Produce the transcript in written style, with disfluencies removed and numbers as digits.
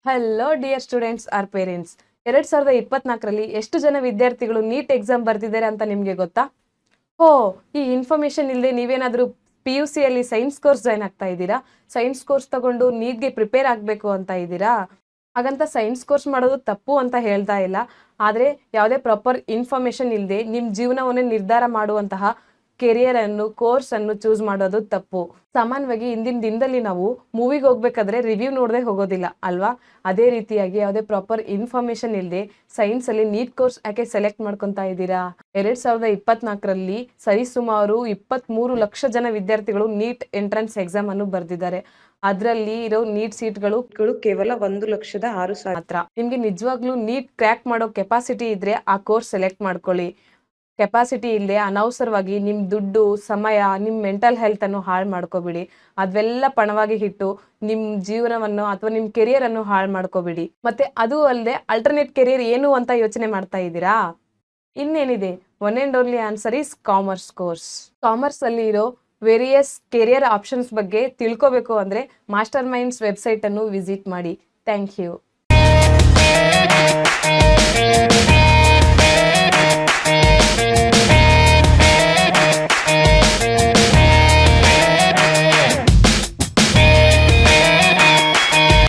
Hello dear students or parents. 2024ರಲ್ಲಿ ಎಷ್ಟು ಜನ ವಿದ್ಯಾರ್ಥಿಗಳು ನೀಟ್ ಎಕ್ಸಾಮ್ ಬರ್ತಿದ್ದಾರೆ ಅಂತ ನಿಮಗೆ ಗೊತ್ತಾ? ಈ ಇನ್ಫಾರ್ಮೇಶನ್ ಇಲ್ಲದೆ ನೀವೇನಾದರೂ PUC ಅಲ್ಲಿ ಸೈನ್ಸ್ ಕೋರ್ಸ್ ಜಾಯ್ನ್ ಆಗ್ತಾ ಇದ್ದೀರಾ? ಸೈನ್ಸ್ ಕೋರ್ಸ್ ತಗೊಂಡು ನೀಟ್ಗೆ ಪ್ರಿಪೇರ್ ಆಗಬೇಕು ಅಂತ ಇದ್ದೀರಾ? ಹಾಗಂತ ಸೈನ್ಸ್ ಕೋರ್ಸ್ ಮಾಡೋದು ತಪ್ಪು ಅಂತ ಹೇಳ್ತಾ ಇಲ್ಲ. ಆದರೆ ಯಾವುದೇ ಪ್ರಾಪರ್ ಇನ್ಫಾರ್ಮೇಶನ್ ಇಲ್ಲದೆ ನಿಮ್ಮ ಜೀವನವನ್ನೇ ನಿರ್ಧಾರ ಮಾಡುವಂತಹ ಕೆರಿಯರ್ ಅನ್ನು ಕೋರ್ಸ್ ಅನ್ನು ಚೂಸ್ ಮಾಡೋದು ತಪ್ಪು. ಸಾಮಾನ್ಯವಾಗಿ ಇಂದಿನ ದಿನದಲ್ಲಿ ನಾವು ಮೂವಿಗೆ ಹೋಗ್ಬೇಕಾದ್ರೆ ರಿವ್ಯೂ ನೋಡದೆ ಹೋಗೋದಿಲ್ಲ ಅಲ್ವಾ? ಅದೇ ರೀತಿಯಾಗಿ ಯಾವುದೇ ಪ್ರಾಪರ್ ಇನ್ಫಾರ್ಮೇಶನ್ ಇಲ್ಲದೆ ಸೈನ್ಸ್ ಅಲ್ಲಿ ನೀಟ್ ಕೋರ್ಸ್ ಯಾಕೆ ಸೆಲೆಕ್ಟ್ ಮಾಡ್ಕೊತಾ ಇದ್ದೀರಾ? 2024ರಲ್ಲಿ ಸರಿಸುಮಾರು 23 ಲಕ್ಷ ಜನ ವಿದ್ಯಾರ್ಥಿಗಳು ನೀಟ್ ಎಂಟ್ರೆನ್ಸ್ ಎಕ್ಸಾಮ್ ಅನ್ನು ಬರೆದಿದ್ದಾರೆ. ಅದರಲ್ಲಿ ಇರೋ ನೀಟ್ ಸೀಟ್ಗಳು ಕೇವಲ 1,06,000 ಮಾತ್ರ. ನಿಮ್ಗೆ ನಿಜವಾಗ್ಲೂ ನೀಟ್ ಕ್ರ್ಯಾಕ್ ಮಾಡೋ ಕೆಪಾಸಿಟಿ ಇದ್ರೆ ಆ ಕೋರ್ಸ್ ಸೆಲೆಕ್ಟ್ ಮಾಡ್ಕೊಳ್ಳಿ. ಕೆಪಾಸಿಟಿ ಇಲ್ಲದೆ ಅನವಸರವಾಗಿ ನಿಮ್ಮ ದುಡ್ಡು, ಸಮಯ, ನಿಮ್ಮ ಮೆಂಟಲ್ ಹೆಲ್ತ್ ಅನ್ನು ಹಾಳು ಮಾಡ್ಕೋಬಿಡಿ. ಅದೆಲ್ಲ ಪಣವಾಗಿ ಇಟ್ಟು ನಿಮ್ಮ ಜೀವನವನ್ನು ಅಥವಾ ನಿಮ್ಮ ಕೆರಿಯರ್ ಅನ್ನು ಹಾಳು ಮಾಡ್ಕೋಬಿಡಿ. ಮತ್ತೆ ಅದು ಅಲ್ಲದೆ ಅಲ್ಟರ್ನೇಟ್ ಕೆರಿಯರ್ ಏನು ಅಂತ ಯೋಚನೆ ಮಾಡ್ತಾ ಇದ್ದೀರಾ? ಇನ್ನೇನಿದೆ, one and only answer is commerce course. Commerce ಅಲ್ಲಿ ಇರೋ ವೇರಿಯಸ್ ಕೆರಿಯರ್ ಆಪ್ಷನ್ಸ್ ಬಗ್ಗೆ ತಿಳ್ಕೋಬೇಕು ಅಂದ್ರೆ ಮಾಸ್ಟರ್ ಮೈಂಡ್ಸ್ ವೆಬ್ಸೈಟ್ ಅನ್ನು ವಿಸಿಟ್ ಮಾಡಿ. Thank you.